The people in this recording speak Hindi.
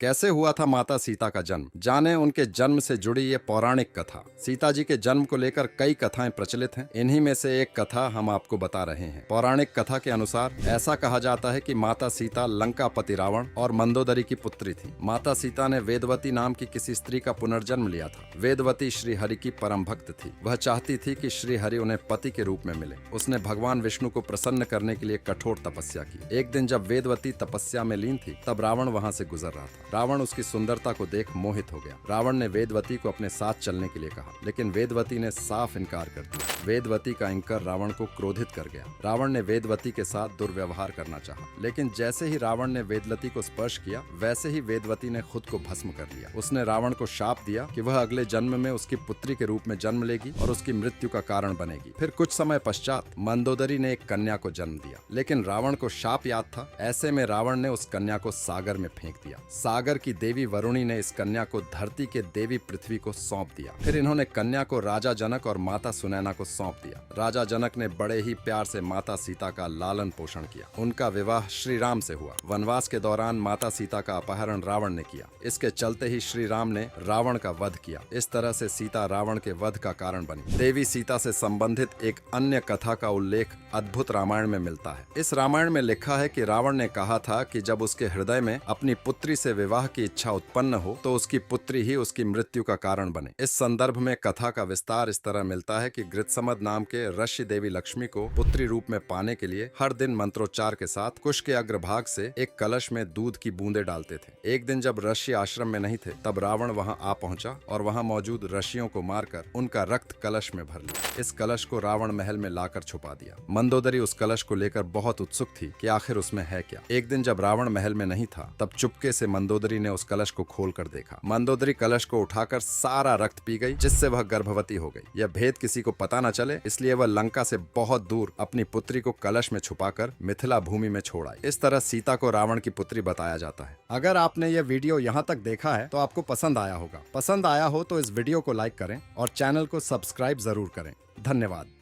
कैसे हुआ था माता सीता का जन्म, जाने उनके जन्म से जुड़ी ये पौराणिक कथा। सीता जी के जन्म को लेकर कई कथाएं प्रचलित हैं। इन्हीं में से एक कथा हम आपको बता रहे हैं। पौराणिक कथा के अनुसार ऐसा कहा जाता है कि माता सीता लंकापति रावण और मंदोदरी की पुत्री थी। माता सीता ने वेदवती नाम की किसी स्त्री का पुनर्जन्म लिया था। वेदवती श्री हरि की परम भक्त थी। वह चाहती थी कि श्री हरि उन्हें पति के रूप में मिले। उसने भगवान विष्णु को प्रसन्न करने के लिए कठोर तपस्या की। एक दिन जब वेदवती तपस्या में लीन थी, तब रावण वहां से गुजर रहा था। रावण उसकी सुंदरता को देख मोहित हो गया। रावण ने वेदवती को अपने साथ चलने के लिए कहा, लेकिन वेदवती ने साफ इनकार कर दिया। वेदवती का इंकार रावण को क्रोधित कर गया। रावण ने वेदवती के साथ दुर्व्यवहार करना चाहा, लेकिन जैसे ही रावण ने वेदवती को स्पर्श किया, वैसे ही वेदवती ने खुद को भस्म कर लिया। उसने रावण को शाप दिया कि वह अगले जन्म में उसकी पुत्री के रूप में जन्म लेगी और उसकी मृत्यु का कारण बनेगी। फिर कुछ समय पश्चात मंदोदरी ने एक कन्या को जन्म दिया, लेकिन रावण को शाप याद था। ऐसे में रावण ने उस कन्या को सागर में फेंक दिया। सागर की देवी वरुणी ने इस कन्या को धरती के देवी पृथ्वी को सौंप दिया। फिर इन्होंने कन्या को राजा जनक और माता सुनैना को सौंप दिया। राजा जनक ने बड़े ही प्यार से माता सीता का लालन पोषण किया। उनका विवाह श्री राम से हुआ। वनवास के दौरान माता सीता का अपहरण रावण ने किया। इसके चलते ही श्री राम ने रावण का वध किया। इस तरह से सीता रावण के वध का कारण बनी। देवी सीता से संबंधित एक अन्य कथा का उल्लेख अद्भुत रामायण में मिलता है। इस रामायण में लिखा है कि रावण ने कहा था कि जब उसके हृदय में अपनी पुत्री से विवाह की इच्छा उत्पन्न हो, तो उसकी पुत्री ही उसकी मृत्यु का कारण बने। इस संदर्भ में कथा का विस्तार इस तरह मिलता है कि गृत्समद नाम के ऋषि देवी लक्ष्मी को पुत्री रूप में पाने के लिए हर दिन मंत्रोच्चार के साथ कुश के अग्रभाग से एक कलश में दूध की बूंदे डालते थे। एक दिन जब ऋषि आश्रम में नहीं थे, तब रावण वहां आ पहुंचा और वहां मौजूद ऋषियों को मारकर उनका रक्त कलश में भर लिया। इस कलश को रावण महल में लाकर छुपा दिया। मंदोदरी उस कलश को लेकर बहुत उत्सुक थी कि आखिर उसमें है क्या। एक दिन जब रावण महल में नहीं था, तब चुपके से मंदोदरी ने उस कलश को खोलकर देखा। मंदोदरी कलश को उठाकर सारा रक्त पी गई, जिससे वह गर्भवती हो गई। यह भेद किसी को पता न चले, इसलिए वह लंका से बहुत दूर अपनी पुत्री को कलश में छुपाकर मिथिला भूमि में छोड़ आई। इस तरह सीता को रावण की पुत्री बताया जाता है। अगर आपने यह वीडियो यहाँ तक देखा है तो आपको पसंद आया होगा। पसंद आया हो तो इस वीडियो को लाइक करें और चैनल को सब्सक्राइब जरूर करें। धन्यवाद।